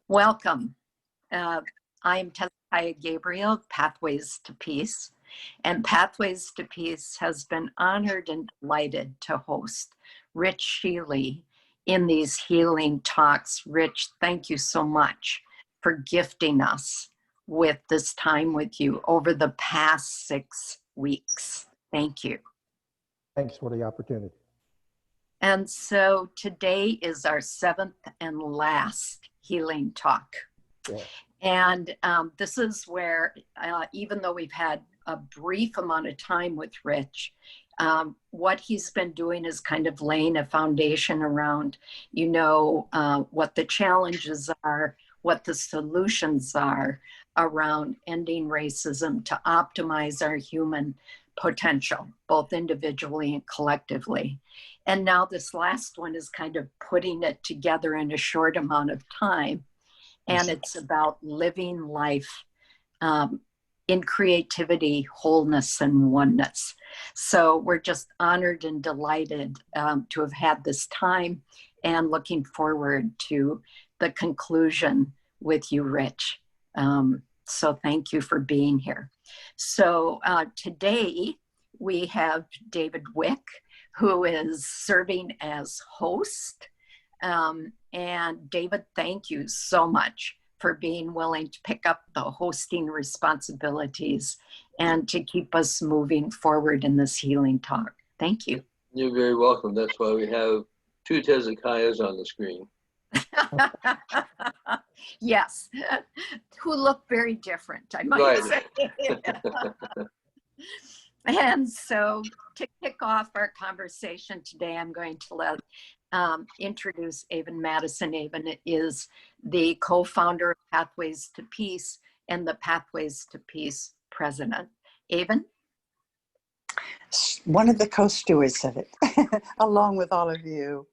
Welcome. I'm Tessica Gabriel, Pathways to Peace, and Pathways to Peace has been honored and delighted to host Rich Shealey in these healing talks. Rich, thank you so much for gifting us with this time with you over the past 6 weeks. Thank you. Thanks for the opportunity. And so today is our 7th and last healing talk. Yeah. And this is where, even though we've had a brief amount of time with Rich, what he's been doing is kind of laying a foundation around, what the challenges are, what the solutions are around ending racism to optimize our human potential, both individually and collectively. And now this last one is kind of putting it together in a short amount of time. And it's about living life in creativity, wholeness, and oneness. So we're just honored and delighted to have had this time and looking forward to the conclusion with you, Rich. So thank you for being here. So today we have David Wick, who is serving as host. And David, thank you so much for being willing to pick up the hosting responsibilities and to keep us moving forward in this healing talk. Thank you. You're very welcome. That's why we have 2 Tezekaiahs on the screen. Yes, who look very different, I might say. And so to kick off our conversation today, I'm going to introduce Avon Madison. Avon is the co-founder of Pathways to Peace and the Pathways to Peace president. Avon? One of the co-stewards of it, along with all of you.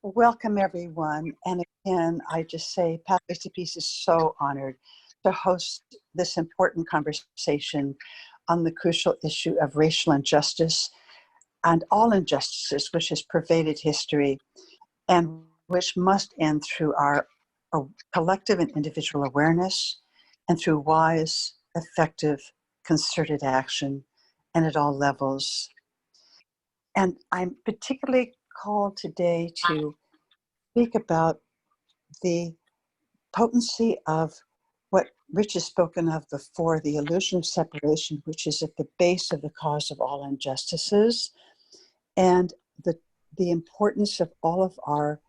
Welcome, everyone. And again, I just say Pathways to Peace is so honored to host this important conversation on the crucial issue of racial injustice and all injustices which has pervaded history and which must end through our collective and individual awareness and through wise, effective, concerted action and at all levels. And I'm particularly called today to speak about the potency of what Rich has spoken of before, the illusion of separation, which is at the base of the cause of all injustices, and the importance of all of our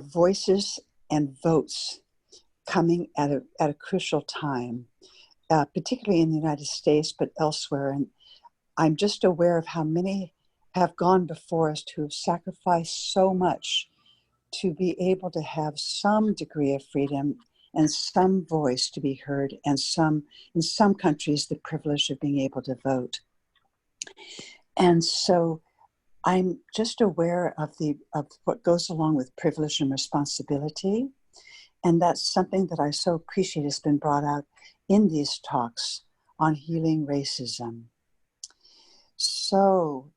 voices and votes coming at a crucial time, particularly in the United States, but elsewhere. And I'm just aware of how many have gone before us who have sacrificed so much to be able to have some degree of freedom and some voice to be heard, and in some countries, the privilege of being able to vote. And so I'm just aware of what goes along with privilege and responsibility. And that's something that I so appreciate has been brought out in these talks on healing racism. So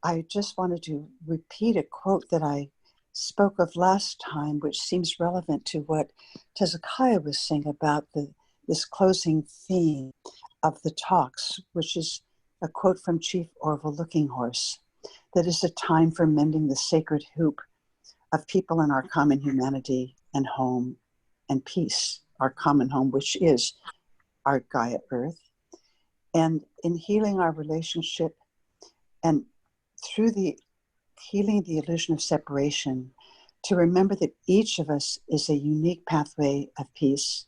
I just wanted to repeat a quote that I spoke of last time, which seems relevant to what Tezekaiah was saying about this closing theme of the talks, which is a quote from Chief Orville Looking Horse, that is a time for mending the sacred hoop of people in our common humanity and home and peace, our common home, which is our Gaia Earth. And in healing our relationship and through healing the illusion of separation, to remember that each of us is a unique pathway of peace,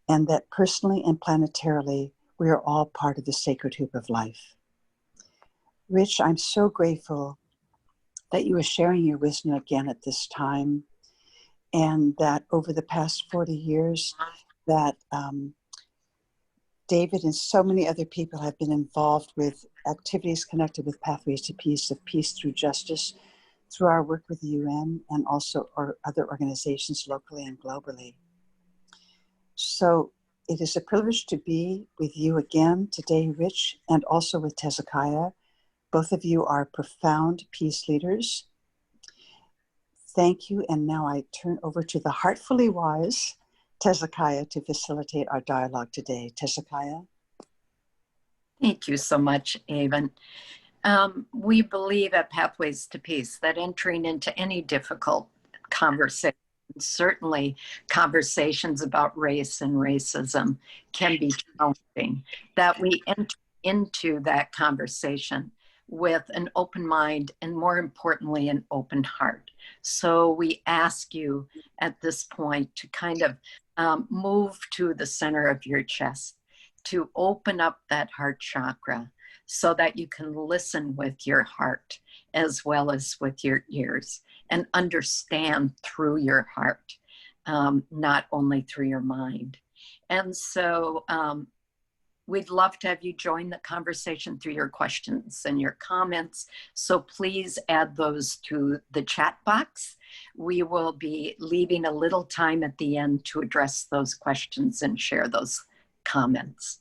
and that personally and planetarily, we are all part of the sacred hoop of life. Rich, I'm so grateful that you are sharing your wisdom again at this time, and that over the past 40 years that David and so many other people have been involved with activities connected with Pathways to Peace, of peace through justice, through our work with the UN and also our other organizations locally and globally. So it is a privilege to be with you again today, Rich, and also with Tezekaiah. Both of you are profound peace leaders. Thank you. And now I turn over to the heartfully wise Tezekiah to facilitate our dialogue today. Tezekiah? Thank you so much, Avon. We believe at Pathways to Peace that entering into any difficult conversation, certainly conversations about race and racism, can be challenging, that we enter into that conversation with an open mind and, more importantly, an open heart. So we ask you at this point to kind of move to the center of your chest, to open up that heart chakra so that you can listen with your heart as well as with your ears and understand through your heart, not only through your mind. And so we'd love to have you join the conversation through your questions and your comments. So please add those to the chat box. We will be leaving a little time at the end to address those questions and share those comments.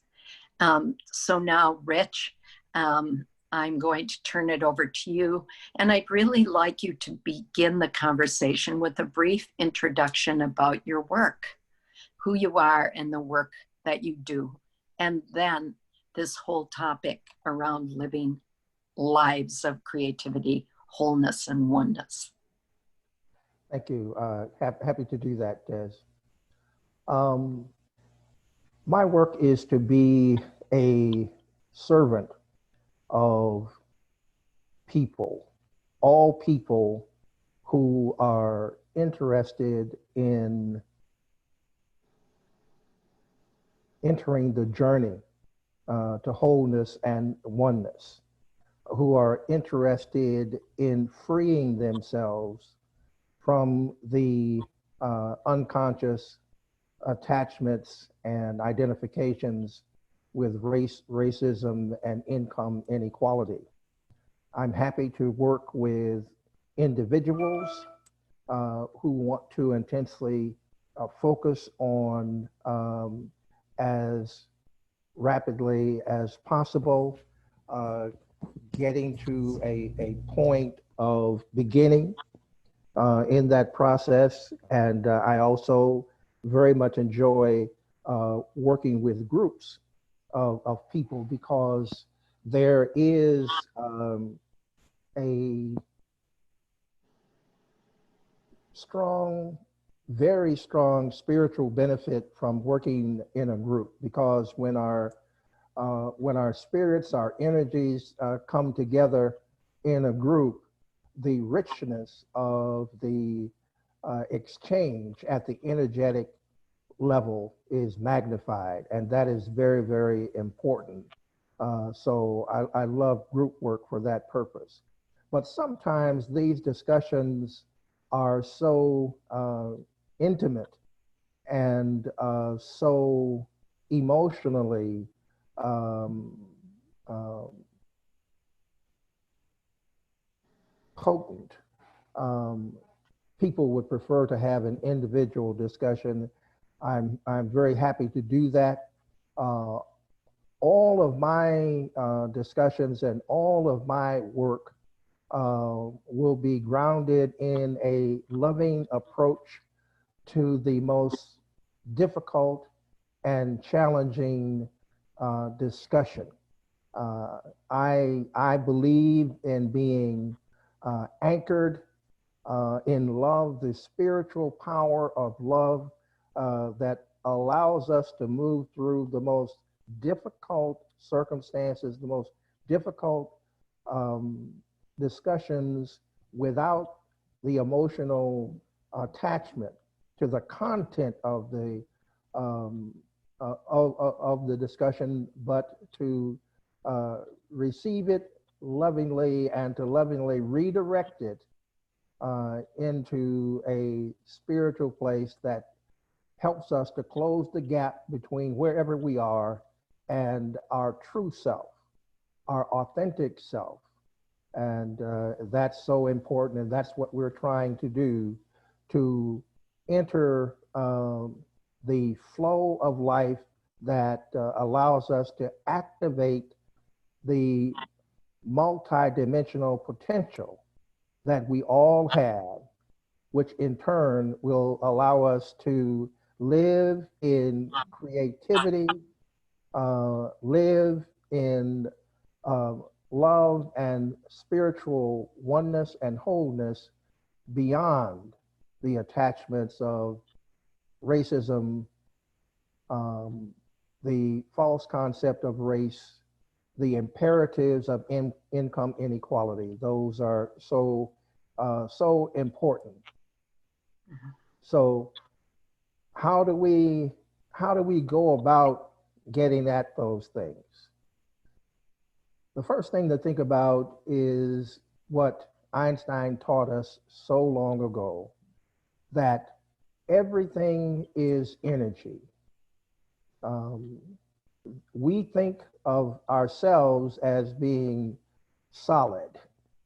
So now, Rich, I'm going to turn it over to you. And I'd really like you to begin the conversation with a brief introduction about your work, who you are and the work that you do. And then this whole topic around living lives of creativity, wholeness, and oneness. Thank you. Happy to do that, Des. My work is to be a servant of people, all people who are interested in entering the journey to wholeness and oneness, who are interested in freeing themselves from the unconscious attachments and identifications with race, racism, and income inequality. I'm happy to work with individuals who want to intensely focus on as rapidly as possible, getting to a point of beginning in that process. And I also very much enjoy working with groups of people, because there is a strong, very strong spiritual benefit from working in a group, because when our spirits, our energies come together in a group, the richness of the exchange at the energetic level is magnified, and that is very, very important. So I love group work for that purpose. But sometimes these discussions are so intimate and so emotionally potent. People would prefer to have an individual discussion. I'm very happy to do that. All of my discussions and all of my work will be grounded in a loving approach to the most difficult and challenging discussion. I believe in being anchored in love, the spiritual power of love that allows us to move through the most difficult circumstances, the most difficult discussions without the emotional attachment to the content of the discussion, but to receive it lovingly and to lovingly redirect it into a spiritual place that helps us to close the gap between wherever we are and our true self, our authentic self. And that's so important, and that's what we're trying to do, to enter the flow of life that allows us to activate the multidimensional potential that we all have, which in turn will allow us to live in creativity, live in uh, love and spiritual oneness and wholeness beyond the attachments of racism, um, the false concept of race, the imperatives of income inequality. Those are so important. So how do we go about getting at those things? The first thing to think about is what Einstein taught us so long ago, that everything is energy. Um, we think of ourselves as being solid,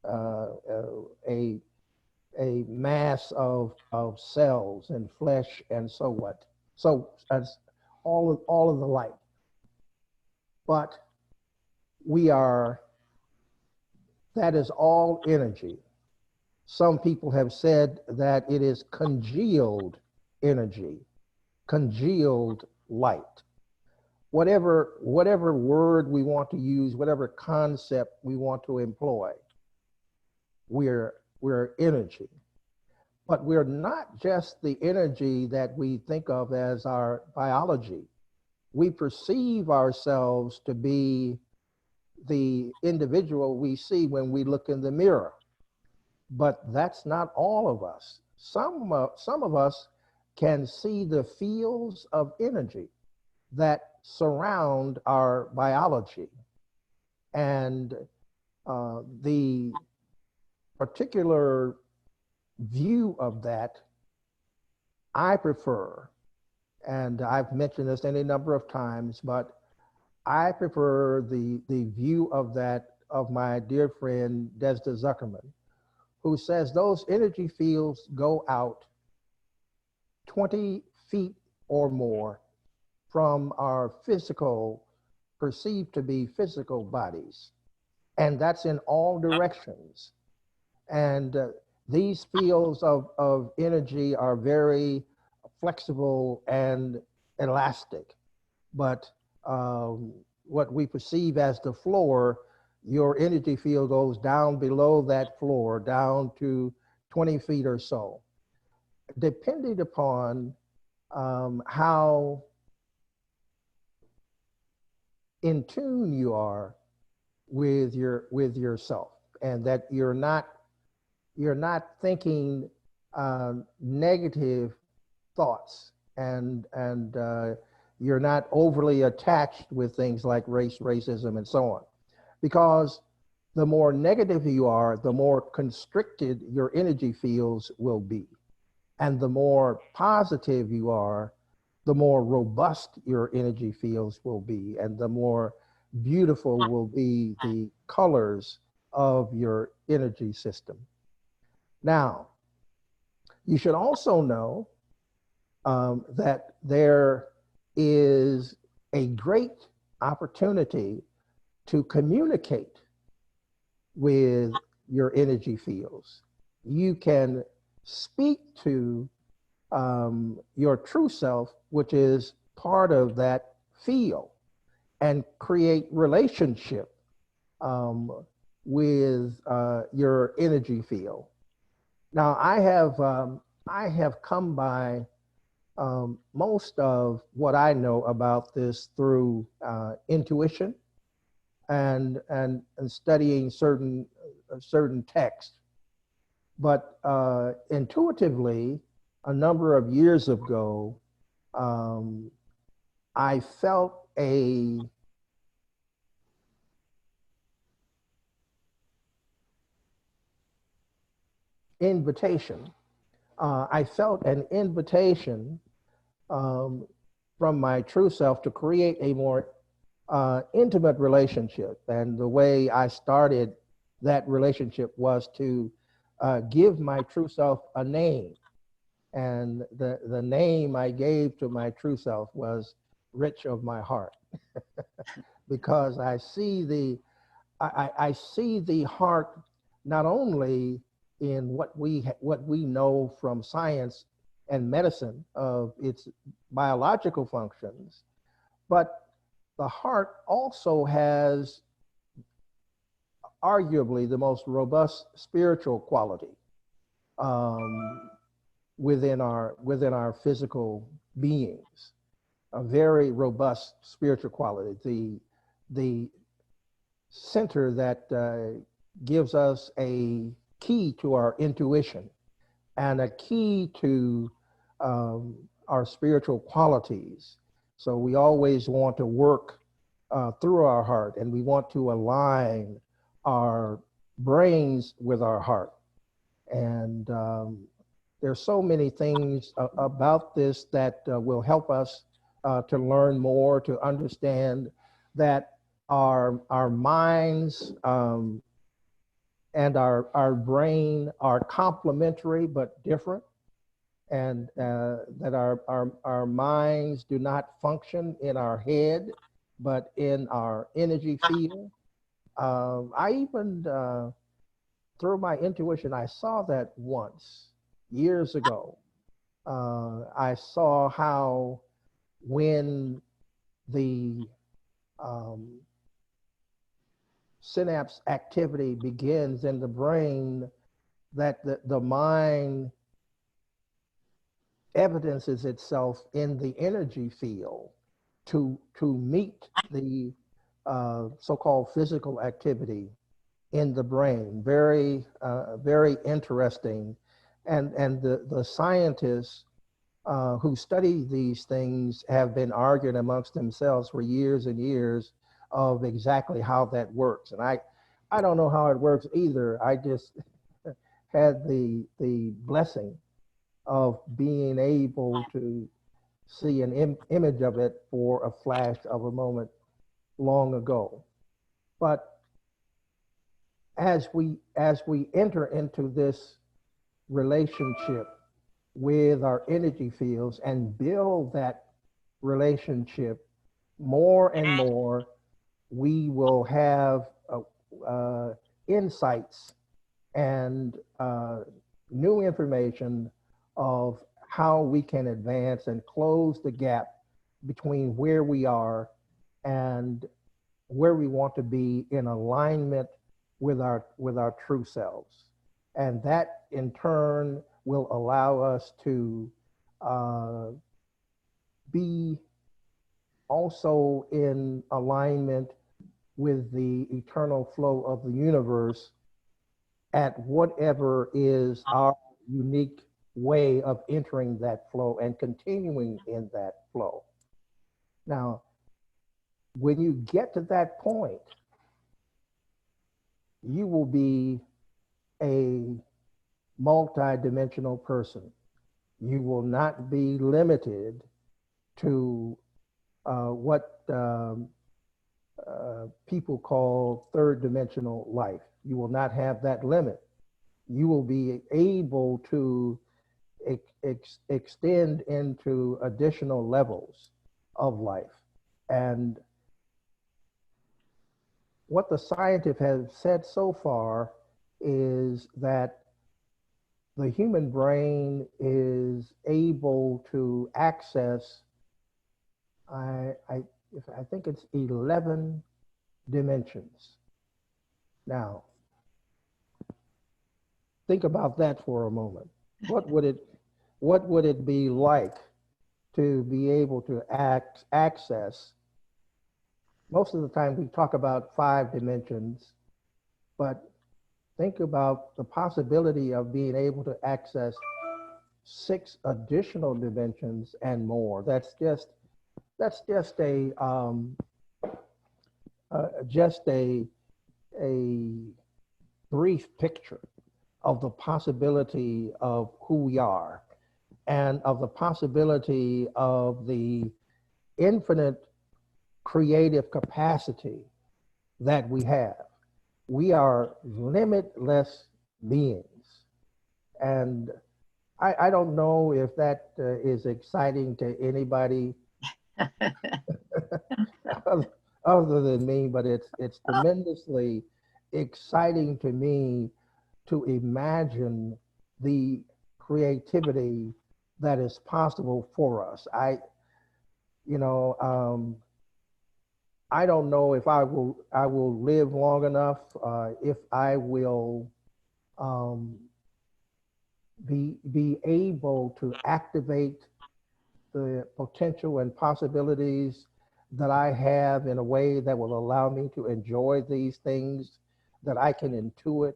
a mass of cells and flesh and so what. So as all of the like. But we are, that is all energy. Some people have said that it is congealed energy, congealed light. Whatever word we want to use, whatever concept we want to employ, we're energy. But we're not just the energy that we think of as our biology. We perceive ourselves to be the individual we see when we look in the mirror. But that's not all of us. Some of us can see the fields of energy that surround our biology. And the particular view of that I prefer, and I've mentioned this any number of times, but I prefer the view of that of my dear friend Desda Zuckerman, who says those energy fields go out 20 feet or more from our physical, perceived to be physical bodies. And that's in all directions. And these fields of energy are very flexible and elastic. But what we perceive as the floor, your energy field goes down below that floor, down to 20 feet or so, depending upon how in tune you are with yourself, and that you're not thinking negative thoughts, and you're not overly attached with things like race, racism, and so on. Because the more negative you are, the more constricted your energy fields will be. And the more positive you are, the more robust your energy fields will be, and the more beautiful will be the colors of your energy system. Now, you should also know that there is a great opportunity to communicate with your energy fields. You can speak to your true self, which is part of that field, and create relationship with your energy field. Now, I have come by most of what I know about this through intuition and studying certain texts. But intuitively, a number of years ago, I felt a invitation. I felt an invitation from my true self to create a more intimate relationship. And the way I started that relationship was to give my true self a name. And the name I gave to my true self was Rich of my heart. Because I see the heart not only in what we know from science and medicine of its biological functions, but the heart also has arguably the most robust spiritual quality um, within our physical beings. A very robust spiritual quality. The center that gives us a key to our intuition and a key to our spiritual qualities. So we always want to work through our heart, and we want to align our brains with our heart. And there's so many things about this that will help us to learn more, to understand that our minds and our brain are complementary but different, and that our minds do not function in our head but in our energy field. I even, through my intuition, I saw that once years ago. I saw how when the um, synapse activity begins in the brain, that the mind evidences itself in the energy field to meet the so-called physical activity in the brain. Very very interesting, and the scientists who study these things have been arguing amongst themselves for years and years of exactly how that works. And I don't know how it works either. I just had the blessing of being able to see an image of it for a flash of a moment long ago. But as we enter into this relationship with our energy fields and build that relationship more and more, we will have insights and new information of how we can advance and close the gap between where we are and where we want to be in alignment with our true selves. And that in turn will allow us to be also in alignment with the eternal flow of the universe at whatever is our unique way of entering that flow and continuing in that flow. Now, when you get to that point, you will be a multidimensional person. You will not be limited to what people call third dimensional life. You will not have that limit. You will be able to extend into additional levels of life. And what the scientists have said so far is that the human brain is able to access, I think it's 11 dimensions. Now, think about that for a moment. What would it be like to be able to access? Most of the time we talk about 5 dimensions, but think about the possibility of being able to access 6 additional dimensions and more. That's just a brief picture of the possibility of who we are and of the possibility of the infinite creative capacity that we have. We are limitless beings. And I don't know if that is exciting to anybody other than me, but it's tremendously exciting to me to imagine the creativity that is possible for us. You know, I don't know if I will live long enough, if I will um, be able to activate the potential and possibilities that I have in a way that will allow me to enjoy these things that I can intuit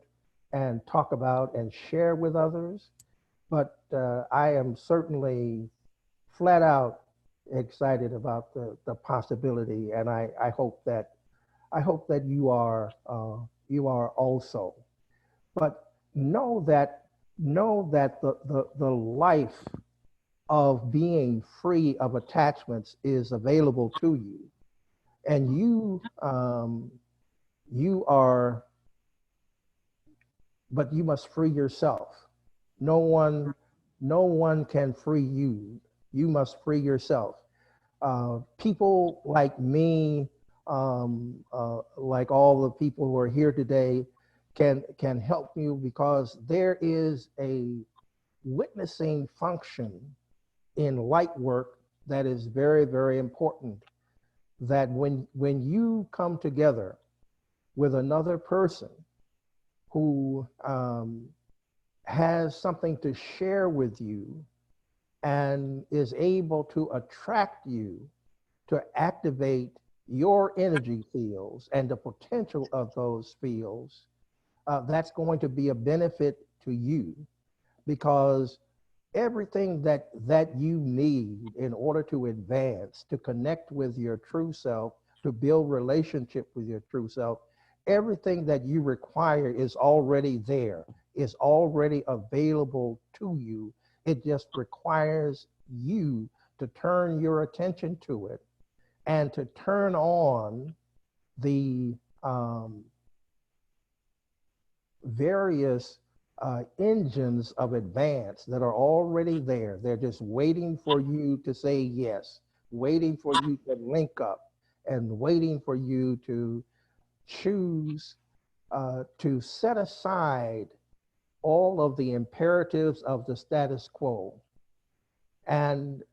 and talk about and share with others. But I am certainly flat out excited about the possibility, and I hope that you are also. But know that the life of being free of attachments is available to you, and you are, but you must free yourself. No one no one can free you. You must free yourself. People like me, like all the people who are here today, can help you, because there is a witnessing function in light work that is very, very important. That when you come together with another person who has something to share with you and is able to attract you to activate your energy fields and the potential of those fields, that's going to be a benefit to you, because everything that you need in order to advance, to connect with your true self, to build relationship with your true self, everything that you require is already there, is already available to you. It just requires you to turn your attention to it and to turn on the various engines of advance that are already there. They're just waiting for you to say yes, waiting for you to link up, and waiting for you to choose to set aside all of the imperatives of the status quo and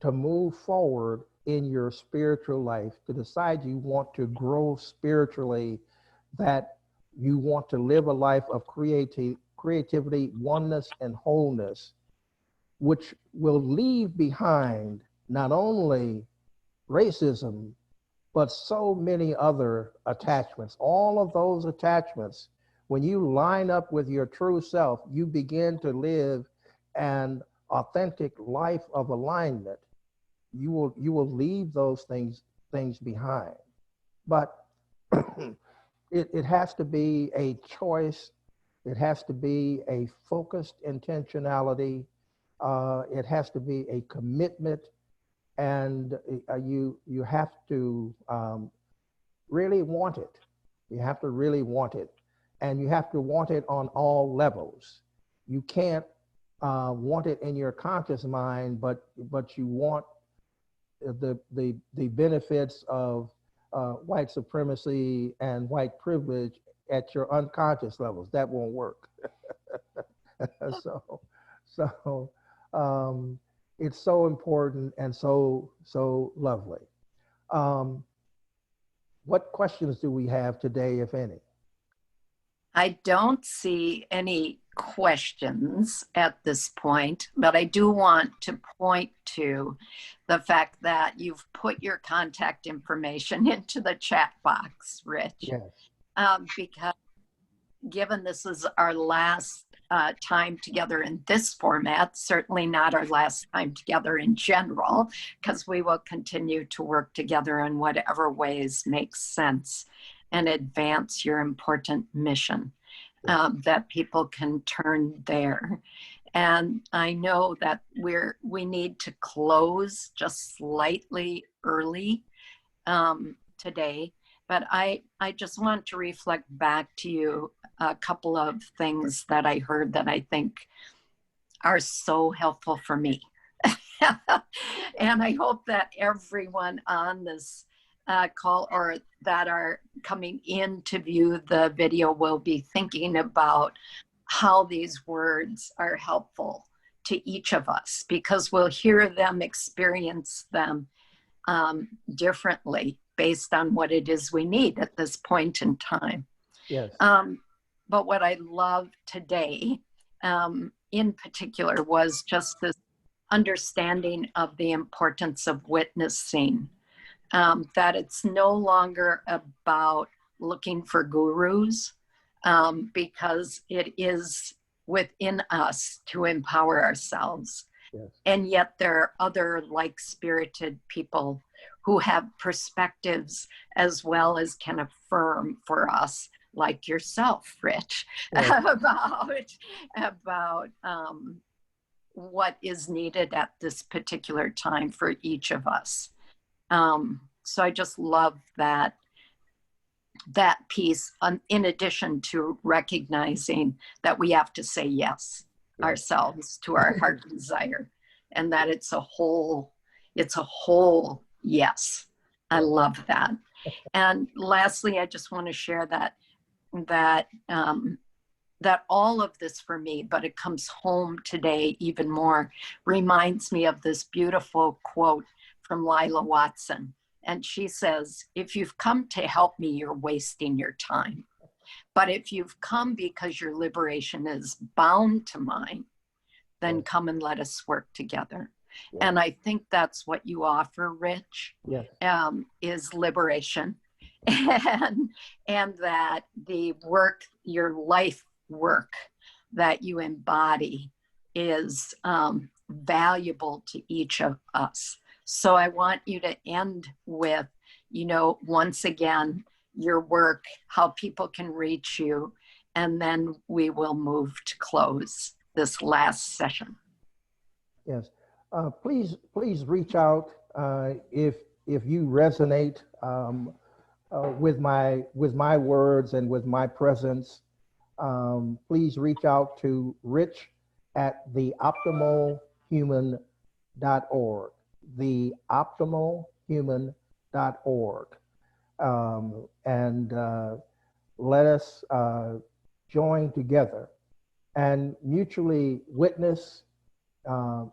to move forward in your spiritual life, to decide you want to grow spiritually, that you want to live a life of creativity, oneness, and wholeness, which will leave behind not only racism, but so many other attachments. All of those attachments, when you line up with your true self, you begin to live an authentic life of alignment. You will leave those things behind. But it has to be a choice. It has to be a focused intentionality. It has to be a commitment, and you have to really want it. You have to really want it, and you have to want it on all levels. You can't want it in your conscious mind, but you want the benefits of white supremacy and white privilege at your unconscious levels. That won't work. so so it's so important and so lovely. Um, what questions do we have today, if any? I don't see any questions at this point, but I do want to point to the fact that you've put your contact information into the chat box, Rich. Yes. Because given this is our last time together in this format, certainly not our last time together in general, because we will continue to work together in whatever ways make sense and advance your important mission, that people can turn there. And I know that we need to close just slightly early today, but I just want to reflect back to you a couple of things that I heard that I think are so helpful for me. And I hope that everyone on this call or that are coming in to view the video will be thinking about how these words are helpful to each of us, because we'll hear them experience them differently based on what it is we need at this point in time. Yes. But what I love today, in particular, was just this understanding of the importance of witnessing, that it's no longer about looking for gurus, because it is within us to empower ourselves. Yes. And yet there are other like-spirited people who have perspectives as well as can affirm for us, like yourself, Rich, Yes. about what is needed at this particular time for each of us. So I just love that piece, in addition to recognizing that we have to say yes ourselves to our heart desire, and that it's a whole yes. I love that. And lastly, I just want to share that all of this for me, but it comes home today even more, reminds me of this beautiful quote from Lila Watson. And she says, if you've come to help me, you're wasting your time. But if you've come because your liberation is bound to mine, then come and let us work together. Yeah. And I think that's what you offer, Rich, is liberation. And that the work, your life work that you embody is valuable to each of us. So I want you to end with, once again, your work, how people can reach you, and then we will move to close this last session. Yes. Please reach out if you resonate with my words and with my presence. Please reach out to Rich at theoptimalhuman.org. theoptimalhuman.org. And let us join together and mutually witness,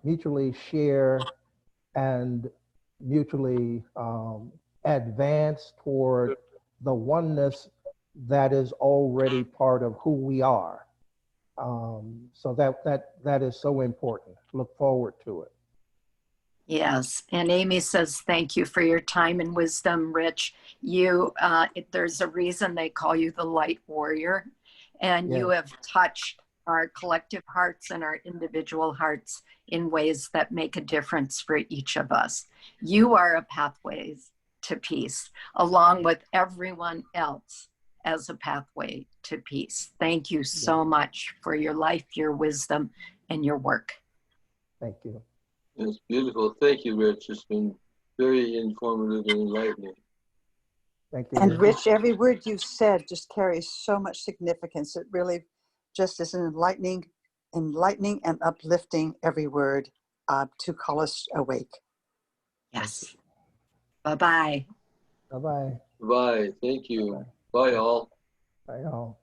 mutually share, and mutually advance toward the oneness that is already part of who we are. So that is so important. Look forward to it. Yes, and Amy says, thank you for your time and wisdom, Rich. There's a reason they call you the light warrior, and you have touched our collective hearts and our individual hearts in ways that make a difference for each of us. You are a pathway to peace, along with everyone else as a pathway to peace. Thank you so much for your life, your wisdom, and your work. Thank you. It's beautiful. Thank you, Rich. It's been very informative and enlightening. Thank you. And Rich, every word you said just carries so much significance. It really just is enlightening and uplifting every word to call us awake. Yes. Bye-bye. Bye-bye. Bye. Thank you. Bye, all. Bye, all.